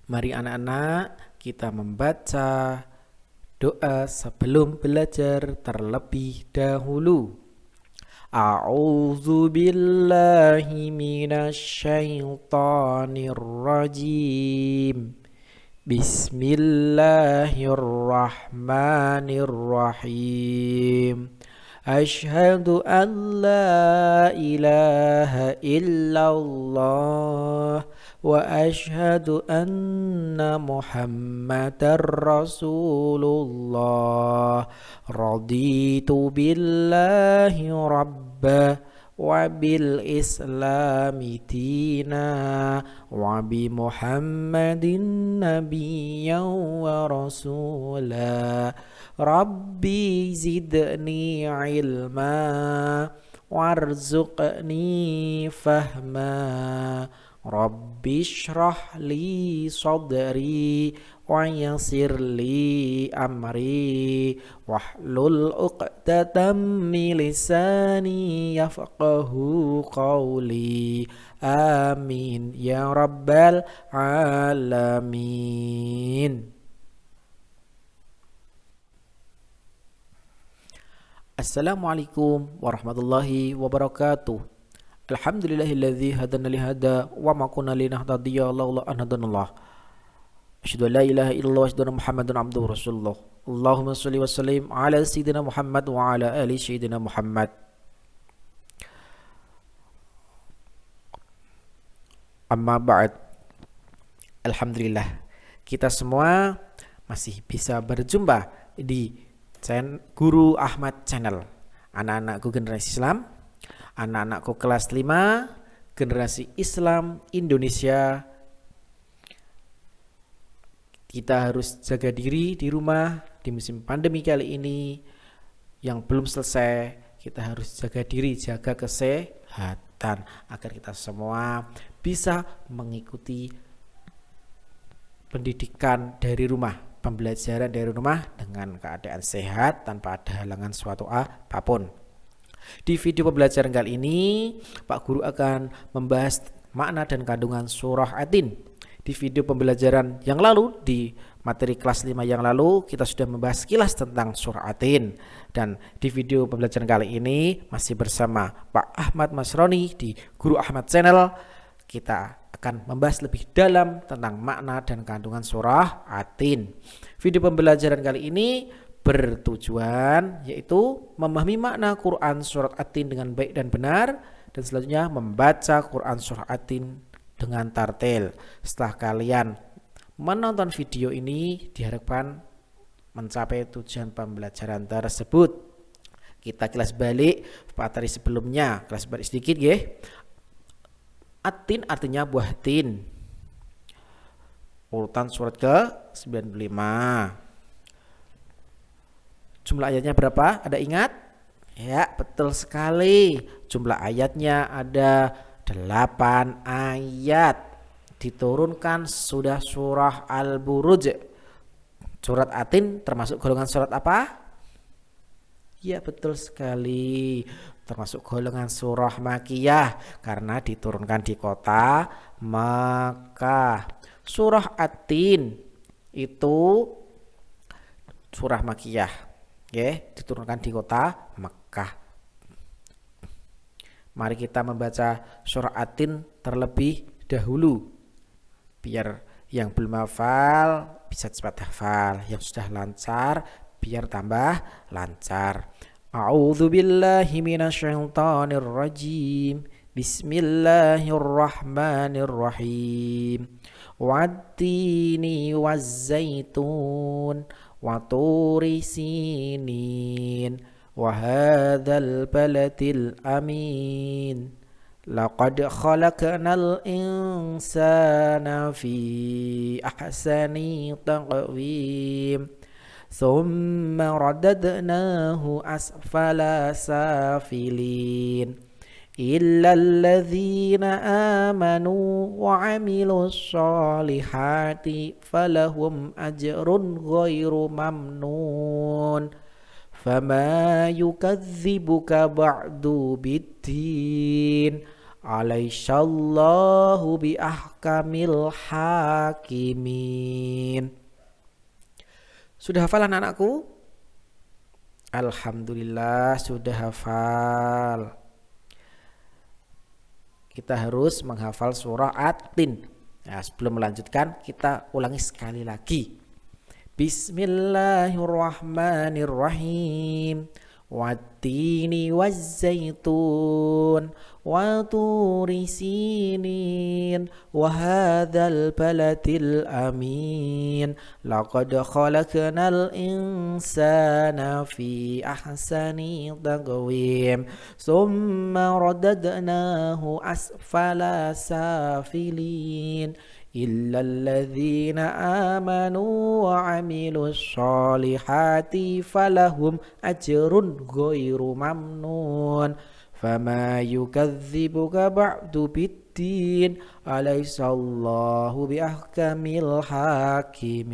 Mari anak-anak kita membaca doa sebelum belajar terlebih dahulu. A'udzu billahi minasyaitonir rajim. Bismillahirrahmanirrahim. Asyhadu an la ilaha illallah wa asyhadu anna Muhammadar Rasulullah. Raditu billahi rabba wa bil islami dina wa bi Muhammadin nabiyyan wa rasula. Rabbi zidni ilma warzuqni fahma. Rabbi shrah li sadri wa yassir li amri wahlul uqdatam min lisani yafqahu qawli. Amin ya rabbal alamin. Assalamualaikum warahmatullahi wabarakatuh. Alhamdulillahilladzi hadana li hada wa ma kunna linahtadiya laula an hadanallah. Asyhadu an la ilaha illallah wa asyhadu anna Muhammadan abduhu wa rasulullah. Allahumma shalli wa sallim ala sayyidina Muhammad wa ala ali sayyidina Muhammad. Amma ba'd. Alhamdulillah kita semua masih bisa berjumpa di Guru Ahmad Channel. Anak-anakku generasi Islam, anak-anakku kelas 5 generasi Islam Indonesia. Kita harus jaga diri di rumah di musim pandemi kali ini yang belum selesai. Kita harus jaga diri, jaga kesehatan agar kita semua bisa mengikuti pendidikan dari rumah, pembelajaran dari rumah dengan keadaan sehat tanpa ada halangan suatu apapun. Di video pembelajaran kali ini, Pak Guru akan membahas makna dan kandungan surah At-Tin. Di video pembelajaran yang lalu, di materi kelas 5 yang lalu, kita sudah membahas sekilas tentang surah At-Tin. Dan di video pembelajaran kali ini, masih bersama Pak Ahmad Masroni di Guru Ahmad Channel, kita akan membahas lebih dalam tentang makna dan kandungan surah At-Tin. Video pembelajaran kali ini bertujuan yaitu memahami makna Quran surat At-Tin dengan baik dan benar, dan selanjutnya membaca Quran surah At-Tin dengan tartil. Setelah kalian menonton video ini, diharapkan mencapai tujuan pembelajaran tersebut. Kita kelas balik materi sebelumnya, kelas balik sedikit ya. At-Tin artinya buah tin. Urutan surat ke-95. Jumlah ayatnya berapa? Ada ingat? Ya, betul sekali. Jumlah ayatnya ada 8 ayat. Diturunkan sudah surah Al-Buruj. Surat At-Tin termasuk golongan surat apa? Ya, betul sekali. Termasuk golongan surah Makkiyah karena diturunkan di kota Makkah. Surah At-Tin itu surah Makkiyah, ya, diturunkan di kota Makkah. Mari kita membaca surah At-Tin terlebih dahulu, biar yang belum hafal bisa cepat hafal, yang sudah lancar biar tambah lancar. A'udzu billahi minasyaitonir rajim. Bismillahirrahmanirrahim. Wat-tini waz-zaitun wa turi sinin wa hadzal baladil amin. Laqad khalaqnal insana fi ahsani taqwim. ثم رددناه أسفل سافلين إلا الذين آمنوا وعملوا الصالحات فلهم أجر غير ممنون فما يكذبك بعد بالدين Alaihissallahu bi ahkamil hakimin. Sudah hafal anak-anakku? Alhamdulillah sudah hafal. Kita harus menghafal surah At-Tin. Nah, sebelum melanjutkan kita ulangi sekali lagi. Bismillahirrahmanirrahim. Wattini wazzaitun wa turi sinin wa hadzal baladil amin laqad khalaqnal insana fi ahsani taqwim summa radadnahu asfala safilin إلا الذين آمنوا وعملوا الصالحات فلهم أجر غير ممنون فما يكذبك بعد بالدين أليس الله بأحكم الحاكمين.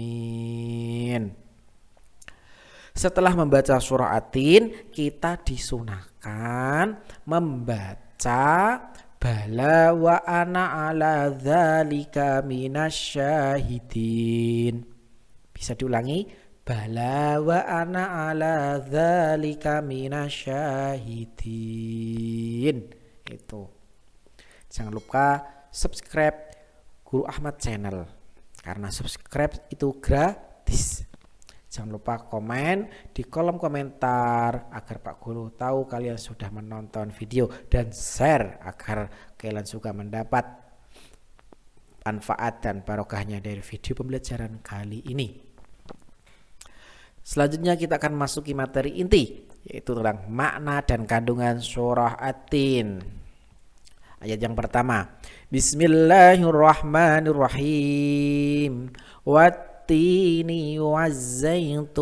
Setelah membaca surah At-Tin, kita disunahkan membaca Bala wa ana ala dzalika minasyahidin. Bisa diulangi? Bala wa ana ala dzalika minasyahidin. Itu. Jangan lupa subscribe Guru Ahmad Channel. Karena subscribe itu gratis. Jangan lupa komen di kolom komentar agar Pak Guru tahu kalian sudah menonton video dan share agar kalian juga mendapat manfaat dan barokahnya dari video pembelajaran kali ini. Selanjutnya kita akan masuki materi inti, yaitu tentang makna dan kandungan surah At-Tin. Ayat yang pertama, Bismillahirrahmanirrahim. Wattini wazzaitun.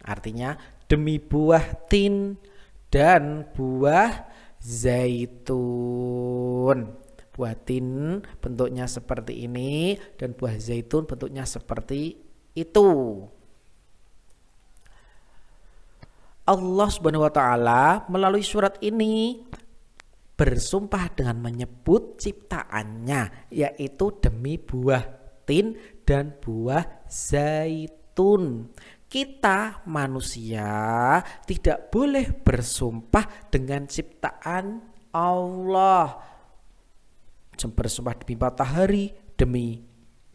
Artinya demi buah tin dan buah zaitun. Buah tin bentuknya seperti ini dan buah zaitun bentuknya seperti itu. Allah Subhanahu wa taala melalui surat ini bersumpah dengan menyebut ciptaannya, yaitu demi buah tin dan buah zaitun. Kita manusia tidak boleh bersumpah dengan ciptaan Allah. Bersumpah demi matahari, demi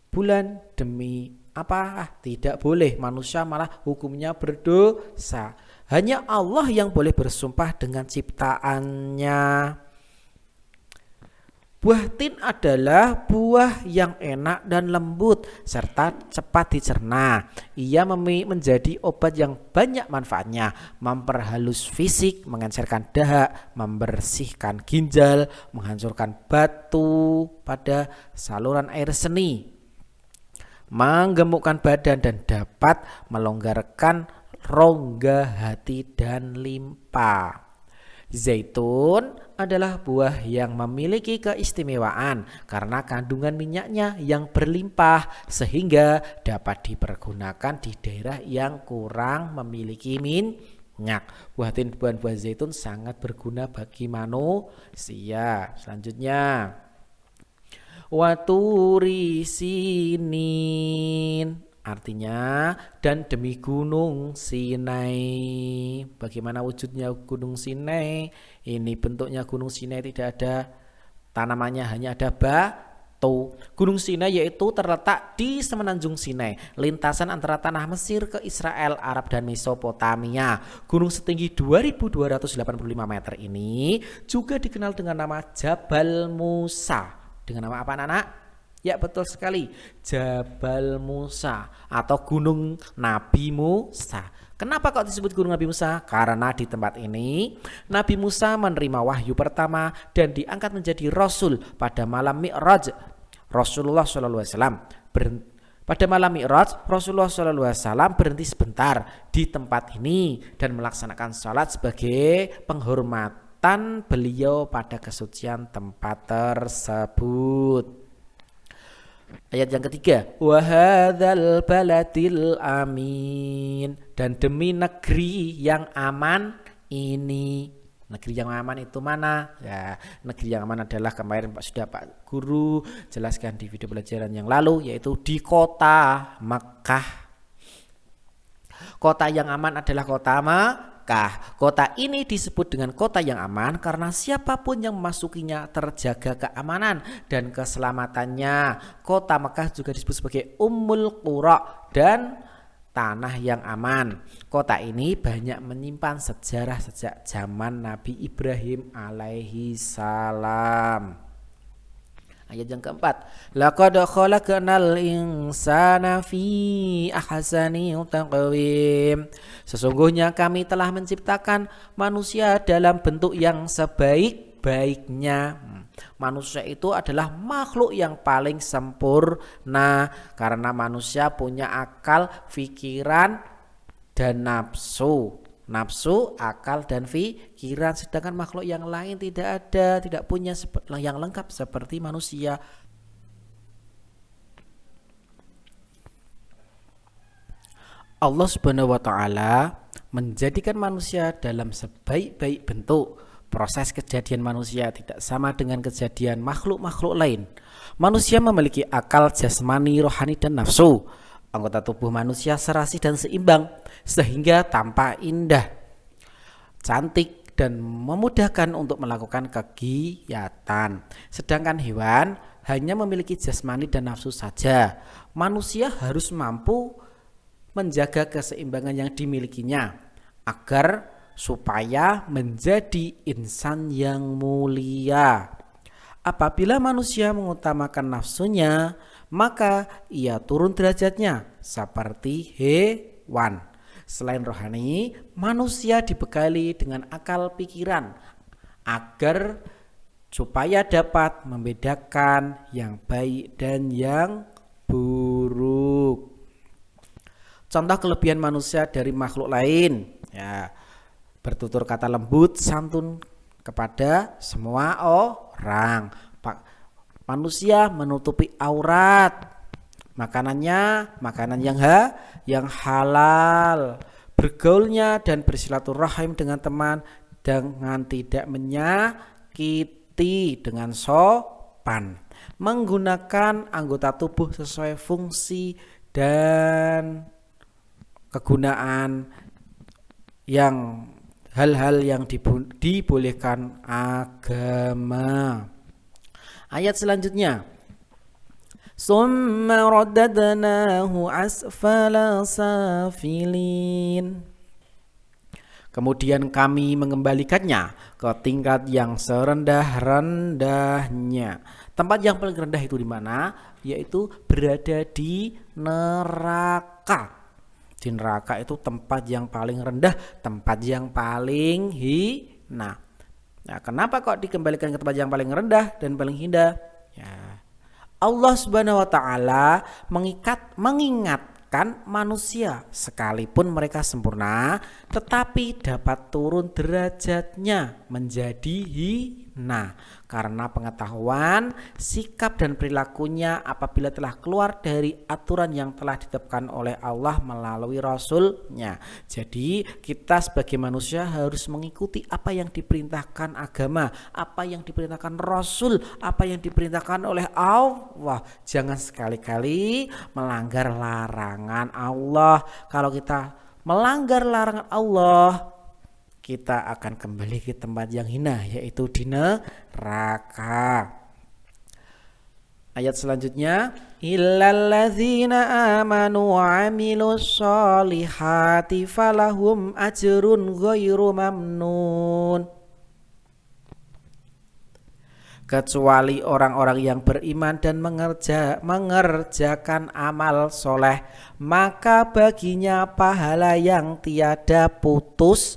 bulan, demi apa? Tidak boleh. Manusia malah hukumnya berdosa. Hanya Allah yang boleh bersumpah dengan ciptaannya. Buah tin adalah buah yang enak dan lembut serta cepat dicerna. Ia menjadi obat yang banyak manfaatnya, memperhalus fisik, mengencerkan dahak, membersihkan ginjal, menghancurkan batu pada saluran air seni, menggemukkan badan dan dapat melonggarkan rongga hati dan limpa. Zaitun adalah buah yang memiliki keistimewaan karena kandungan minyaknya yang berlimpah sehingga dapat dipergunakan di daerah yang kurang memiliki minyak. Buah zaitun sangat berguna bagi manusia. Selanjutnya, waturi sinin. Artinya, dan demi gunung Sinai. Bagaimana wujudnya gunung Sinai? Ini bentuknya gunung Sinai, tidak ada tanamannya, hanya ada batu. Gunung Sinai yaitu terletak di semenanjung Sinai, lintasan antara tanah Mesir ke Israel, Arab dan Mesopotamia. Gunung setinggi 2285 meter ini juga dikenal dengan nama Jabal Musa. Dengan nama apa, anak-anak? Ya, betul sekali, Jabal Musa atau Gunung Nabi Musa. Kenapa kok disebut Gunung Nabi Musa? Karena di tempat ini Nabi Musa menerima wahyu pertama dan diangkat menjadi Rasul pada malam Mi'raj. Rasulullah SAW pada malam Mi'raj, Rasulullah SAW berhenti sebentar di tempat ini dan melaksanakan sholat sebagai penghormatan beliau pada kesucian tempat tersebut. Ayat yang ketiga, wa hadzal baladil amin, dan demi negeri yang aman ini. Negeri yang aman itu mana? Ya, negeri yang aman adalah kemarin Pak Guru jelaskan di video pelajaran yang lalu, yaitu di kota Mekah. Kota yang aman adalah kota Mekah. Kota ini disebut dengan kota yang aman karena siapapun yang memasukinya terjaga keamanan dan keselamatannya. Kota Mekah juga disebut sebagai Ummul Qura dan tanah yang aman. Kota ini banyak menyimpan sejarah sejak zaman Nabi Ibrahim alaihi salam. Ayat yang keempat, laqad khalaqnal insana fi ahsani taqwim. Sesungguhnya kami telah menciptakan manusia dalam bentuk yang sebaik-baiknya. Manusia itu adalah makhluk yang paling sempurna karena manusia punya akal, pikiran, dan nafsu. Nafsu, akal, dan pikiran, sedangkan makhluk yang lain tidak ada, tidak punya yang lengkap seperti manusia. Allah Subhanahu wa taala menjadikan manusia dalam sebaik-baik bentuk. Proses kejadian manusia tidak sama dengan kejadian makhluk-makhluk lain. Manusia memiliki akal jasmani, rohani, dan nafsu. Anggota tubuh manusia serasi dan seimbang sehingga tampak indah, cantik, dan memudahkan untuk melakukan kegiatan. Sedangkan hewan hanya memiliki jasmani dan nafsu saja. Manusia harus mampu menjaga keseimbangan yang dimilikinya agar supaya menjadi insan yang mulia. Apabila manusia mengutamakan nafsunya, maka ia turun derajatnya seperti hewan. Selain rohani, manusia dibekali dengan akal pikiran agar supaya dapat membedakan yang baik dan yang buruk. Contoh kelebihan manusia dari makhluk lain, ya, bertutur kata lembut, santun kepada semua orang. Manusia menutupi aurat, makanannya makanan yang halal, bergaulnya dan bersilaturahim dengan teman dengan tidak menyakiti, dengan sopan, menggunakan anggota tubuh sesuai fungsi dan kegunaan, yang hal-hal yang dibolehkan agama. Ayat selanjutnya, summa raddadnahu asfala safilin. Kemudian kami mengembalikannya ke tingkat yang serendah-rendahnya. Tempat yang paling rendah itu di mana? Yaitu berada di neraka. Di neraka itu tempat yang paling rendah, tempat yang paling hina. Nah, kenapa kok dikembalikan ke tempat yang paling rendah dan paling hina? Ya, Allah Subhanahu wa taala mengingatkan manusia sekalipun mereka sempurna, tetapi dapat turun derajatnya menjadi hina karena pengetahuan, sikap dan perilakunya apabila telah keluar dari aturan yang telah ditetapkan oleh Allah melalui Rasul-Nya. Jadi kita sebagai manusia harus mengikuti apa yang diperintahkan agama, apa yang diperintahkan Rasul, apa yang diperintahkan oleh Allah. Jangan sekali-kali melanggar larangan Allah. Kalau kita melanggar larangan Allah, kita akan kembali ke tempat yang hina, yaitu di neraka. Ayat selanjutnya, illal ladzina amanu wa amilus solihati falahum ajrun ghairu mamnun. Kecuali orang-orang yang beriman dan mengerjakan amal soleh, maka baginya pahala yang tiada putus.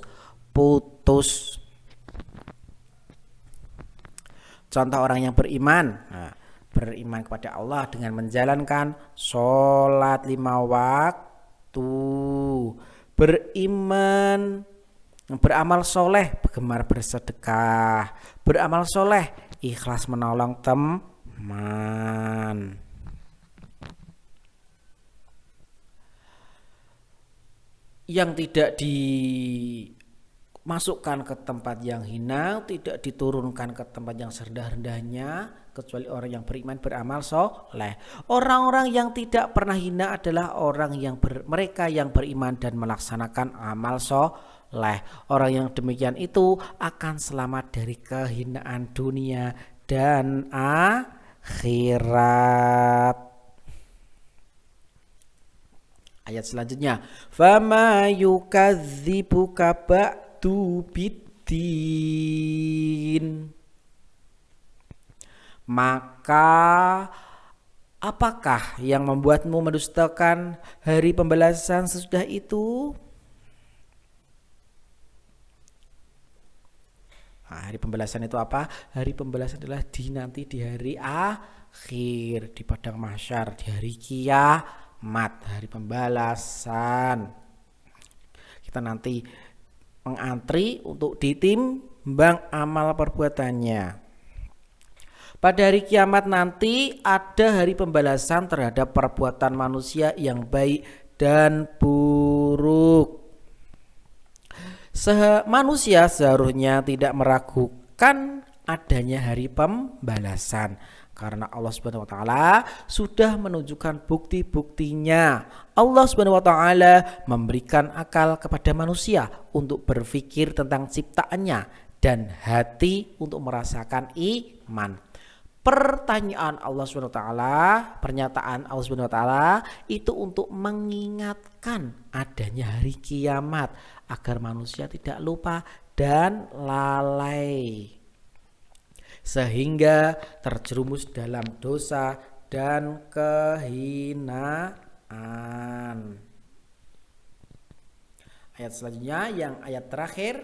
Contoh orang yang beriman, beriman kepada Allah dengan menjalankan sholat 5 waktu, beriman, beramal soleh, gemar bersedekah, beramal soleh, ikhlas menolong teman. Yang tidak masukkan ke tempat yang hina, tidak diturunkan ke tempat yang serendah-rendahnya, kecuali orang yang beriman beramal soleh. Orang-orang yang tidak pernah hina adalah orang yang mereka yang beriman dan melaksanakan amal soleh. Orang yang demikian itu akan selamat dari kehinaan dunia dan akhirat. Ayat selanjutnya, fama yukadzibuka ba'du biddin. Maka apakah yang membuatmu mendustakan hari pembalasan sesudah itu? Nah, hari pembalasan itu apa? Hari pembalasan adalah nanti di hari akhir, di padang mahsyar, di hari kiamat, hari pembalasan. Kita nanti mengantri untuk ditimbang amal perbuatannya. Pada hari kiamat nanti ada hari pembalasan terhadap perbuatan manusia yang baik dan buruk. Manusia seharusnya tidak meragukan adanya hari pembalasan karena Allah Subhanahu wa taala sudah menunjukkan bukti-buktinya. Allah Subhanahu wa taala memberikan akal kepada manusia untuk berpikir tentang ciptaannya dan hati untuk merasakan iman. Pertanyaan Allah Subhanahu wa taala, pernyataan Allah Subhanahu wa taala itu untuk mengingatkan adanya hari kiamat agar manusia tidak lupa dan lalai sehingga terjerumus dalam dosa dan kehinaan. Ayat selanjutnya yang ayat terakhir,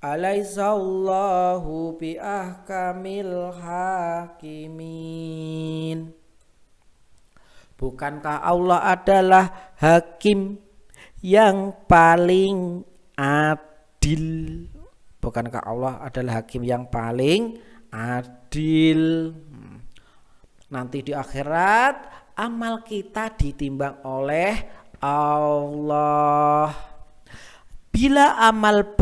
alaisallahu biahkamil hakimin. Bukankah Allah adalah hakim yang paling adil? Bukankah Allah adalah hakim yang paling adil? Nanti di akhirat amal kita ditimbang oleh Allah. Bila amal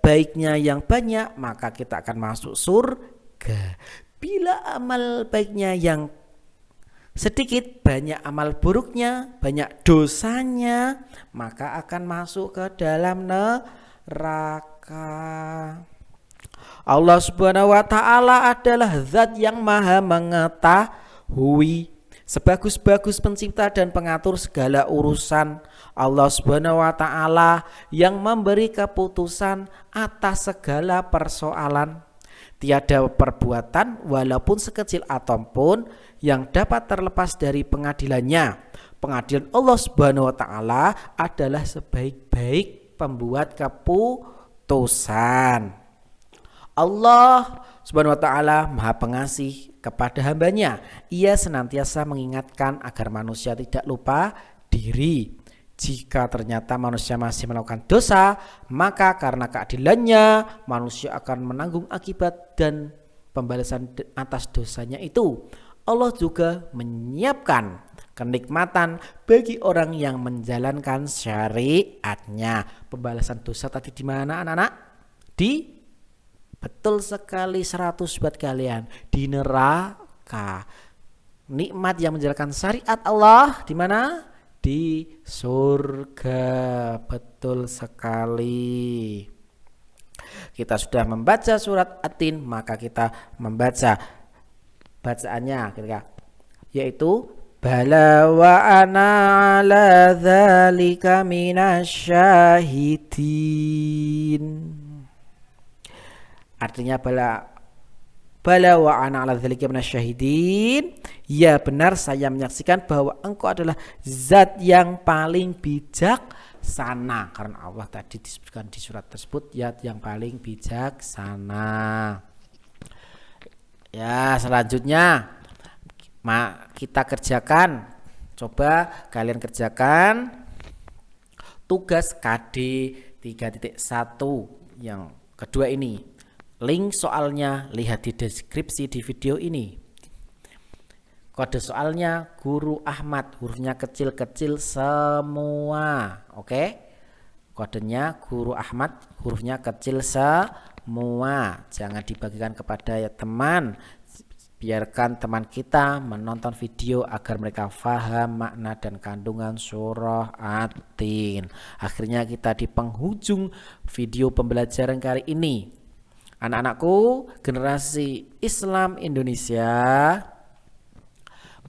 baiknya yang banyak, maka kita akan masuk surga. Bila amal baiknya yang sedikit, banyak amal buruknya, banyak dosanya, maka akan masuk ke dalam neraka. Allah Subhanahu wa taala adalah zat yang maha mengetahui. Sebagus-bagus pencipta dan pengatur segala urusan, Allah Subhanahu wa taala yang memberi keputusan atas segala persoalan. Tiada perbuatan walaupun sekecil atom pun yang dapat terlepas dari pengadilannya. Pengadilan Allah Subhanahu wa taala adalah sebaik-baik pembuat keputusan. Allah Subhanahu wa taala Maha Pengasih kepada hambanya. Ia senantiasa mengingatkan agar manusia tidak lupa diri. Jika ternyata manusia masih melakukan dosa, maka karena keadilannya manusia akan menanggung akibat dan pembalasan atas dosanya itu. Allah juga menyiapkan kenikmatan bagi orang yang menjalankan syariatnya. Pembalasan dosa tadi di mana anak-anak? Betul sekali, 100 buat kalian, di neraka. Nikmat yang menjalankan syariat Allah di mana? Di surga. Betul sekali. Kita sudah membaca surat At-Tin, maka kita membaca bacaannya yaitu bala wa ana ala dzalika minasyahidin. Artinya bala wa ana ala dzalika minasyahidin. Ya benar, saya menyaksikan bahwa engkau adalah zat yang paling bijaksana. Karena Allah tadi disebutkan di surat tersebut zat yang paling bijaksana. Ya, selanjutnya kita kerjakan. Coba kalian kerjakan tugas KD 3.1 yang kedua ini. Link soalnya lihat di deskripsi di video ini. Kode soalnya Guru Ahmad, hurufnya kecil-kecil semua. Oke? Kodenya Guru Ahmad, hurufnya kecil semua. Jangan dibagikan kepada teman. Biarkan teman kita menonton video agar mereka paham makna dan kandungan surah At-Tin. Akhirnya kita di penghujung video pembelajaran kali ini. Anak-anakku, generasi Islam Indonesia,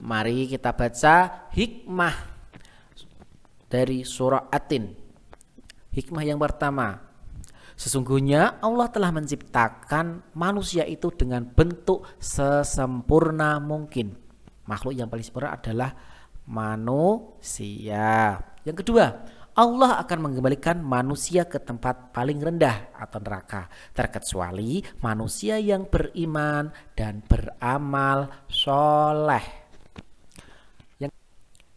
mari kita baca hikmah dari surah At-Tin. Hikmah yang pertama, sesungguhnya Allah telah menciptakan manusia itu dengan bentuk sesempurna mungkin. Makhluk yang paling sempurna adalah manusia. Yang kedua, Allah akan mengembalikan manusia ke tempat paling rendah atau neraka, terkecuali manusia yang beriman dan beramal soleh.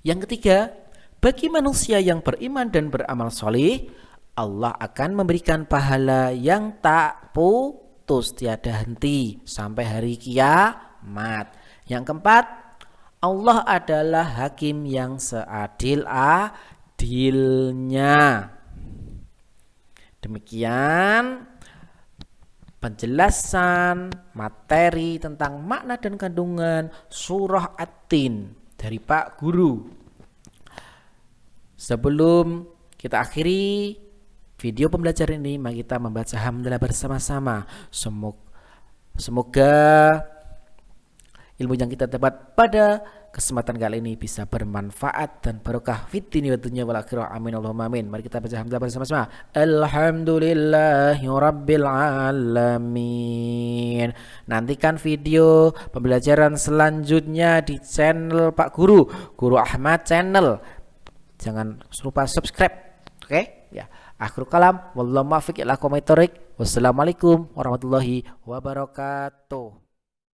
Yang ketiga, bagi manusia yang beriman dan beramal soleh, Allah akan memberikan pahala yang tak putus tiada henti sampai hari kiamat. Yang keempat, Allah adalah hakim yang seadil-adilnya. Demikian penjelasan materi tentang makna dan kandungan surah At-Tin dari Pak Guru. Sebelum kita akhiri video pembelajaran ini, mari kita membaca hamdalah bersama-sama. Semoga ilmu yang kita dapat pada kesempatan kali ini bisa bermanfaat dan barokah fid dini wad dunya wal akhirah. Amin Allahumma amin. Mari kita baca hamdalah bersama-sama. Alhamdulillahirabbil alamin. Nantikan video pembelajaran selanjutnya di channel Pak Guru, Guru Ahmad Channel. Jangan lupa subscribe. Oke? Ya. Akhirul kalam, wallahu muwaffiq ila aqwamit thoriq. Wassalamualaikum warahmatullahi wabarakatuh.